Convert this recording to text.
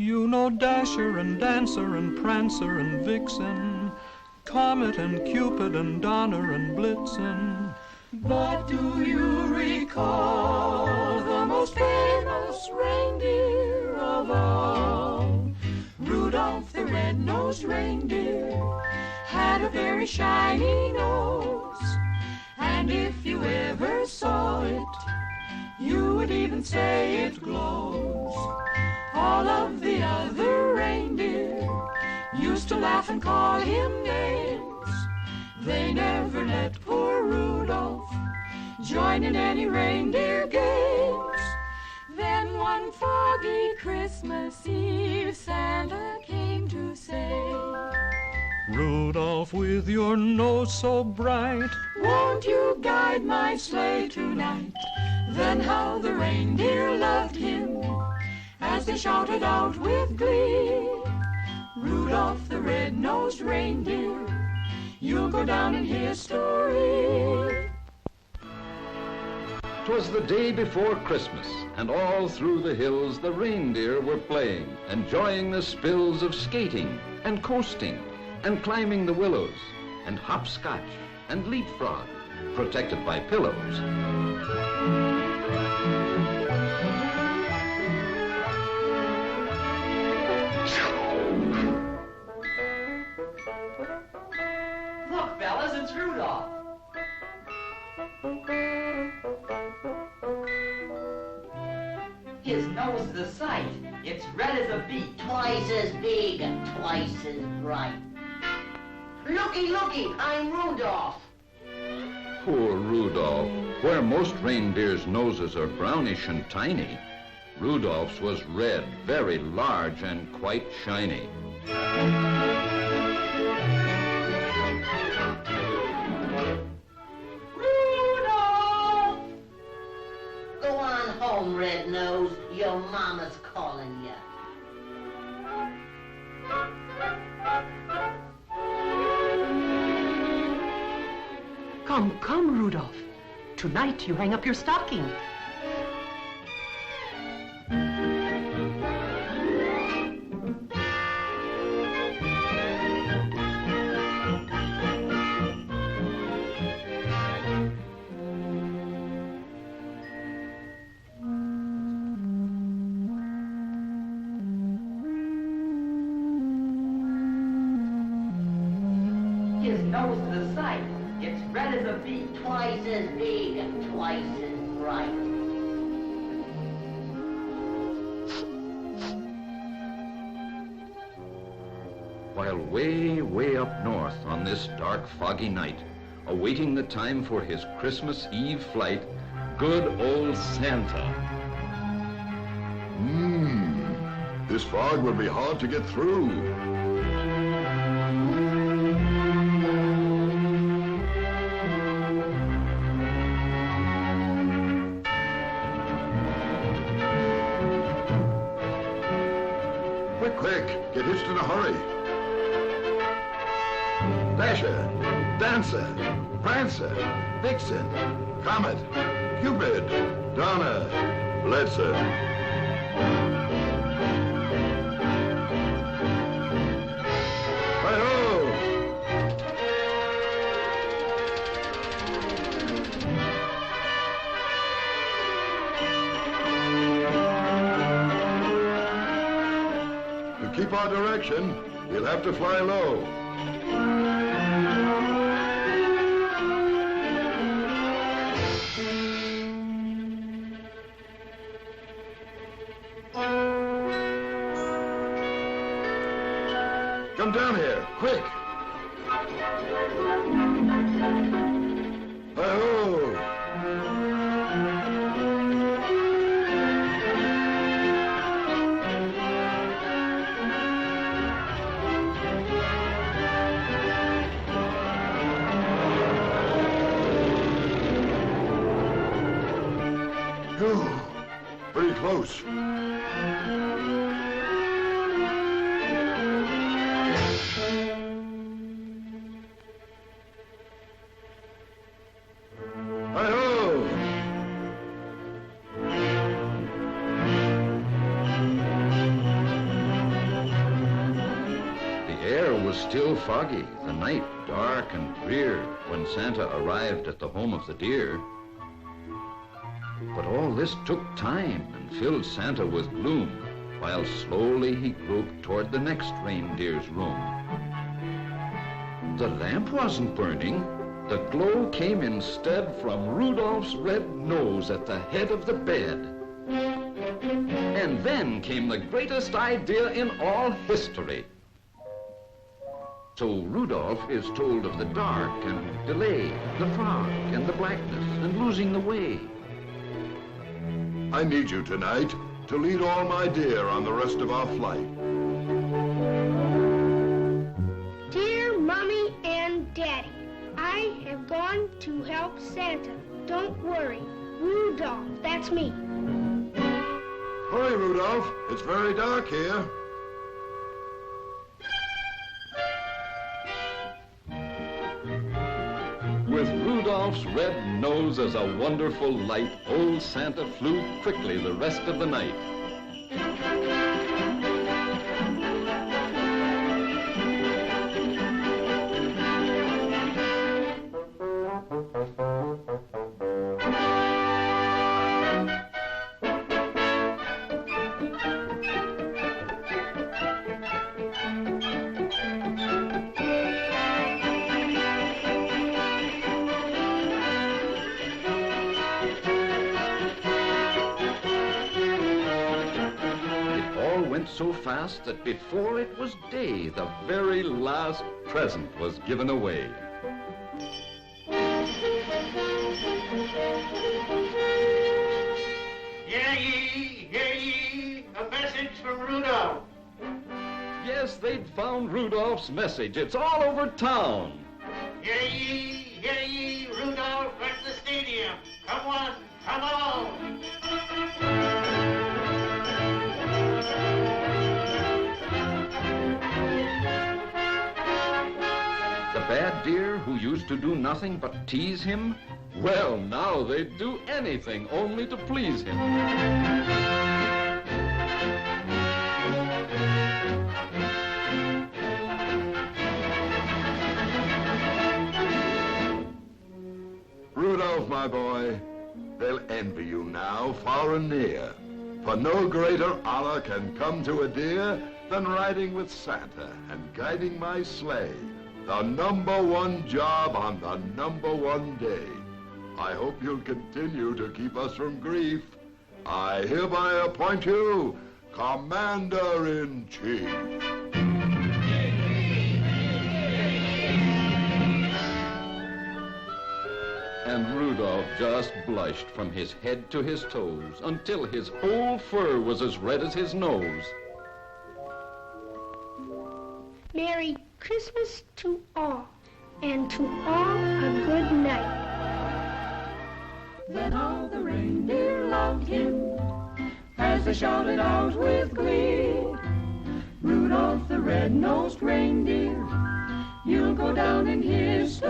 You know Dasher and Dancer and Prancer and Vixen, Comet and Cupid and Donner and Blitzen. But do you recall the most famous reindeer of all? Rudolph the red-nosed reindeer had a very shiny nose, and if you ever saw it, you would even say it glows. All of the other reindeer used to laugh and call him names. They never let poor Rudolph join in any reindeer games. Then one foggy Christmas Eve, Santa came to say, Rudolph, with your nose so bright, won't you guide my sleigh tonight? Then how the reindeer loved him as they shouted out with glee, Rudolph the red-nosed reindeer, you'll go down in history. 'Twas the day before Christmas, and all through the hills the reindeer were playing, enjoying the spills of skating and coasting and climbing the willows and hopscotch and leapfrog, protected by pillows. Look, fellas, it's Rudolph. His nose is a sight. It's red as a beet. Twice as big and twice as bright. Looky, looky, I'm Rudolph. Poor Rudolph. Where most reindeers' noses are brownish and tiny, Rudolph's was red, very large, and quite shiny. Rudolph! Go on home, Red Nose. Your mama's calling you. Come, come, Rudolph. Tonight you hang up your stocking. His nose is a sight. It's red as a beet. Twice as big and twice as bright. While way, way up north on this dark, foggy night, awaiting the time for his Christmas Eve flight, good old Santa. This fog will be hard to get through. Quick, get hitched in a hurry. Dasher, Dancer, Prancer, Vixen, Comet, Cupid, Donner, Fletcher. Hi-ho! To keep our direction, we'll have to fly low. Come down here, quick! Hi-ho! Phew, pretty close. Hi-ho! still foggy, the night dark and drear, when Santa arrived at the home of the deer. But all this took time and filled Santa with gloom, while slowly he groped toward the next reindeer's room. The lamp wasn't burning. The glow came instead from Rudolph's red nose at the head of the bed. And then came the greatest idea in all history. So Rudolph is told of the dark and delay, the fog and the blackness and losing the way. I need you tonight to lead all my deer on the rest of our flight. Dear Mommy and Daddy, I have gone to help Santa. Don't worry. Rudolph, that's me. Hurry, Rudolph. It's very dark here. With Rudolph's red nose as a wonderful light, old Santa flew quickly the rest of the night. So fast that before it was day, the very last present was given away. Hear ye, a message from Rudolph. Yes, they'd found Rudolph's message. It's all over town. Hear ye, Rudolph at the stadium. Come on, come on. The bad deer who used to do nothing but tease him, well, now they'd do anything only to please him. Rudolph, my boy, they'll envy you now, far and near. For no greater honor can come to a deer than riding with Santa and guiding my sleigh. The #1 job on the #1 day. I hope you'll continue to keep us from grief. I hereby appoint you Commander-in-Chief. And Rudolph just blushed from his head to his toes until his whole fur was as red as his nose. Merry Christmas to all, and to all a good night. Then all the reindeer loved him as they shouted out with glee, Rudolph the red-nosed reindeer, you'll go down in history.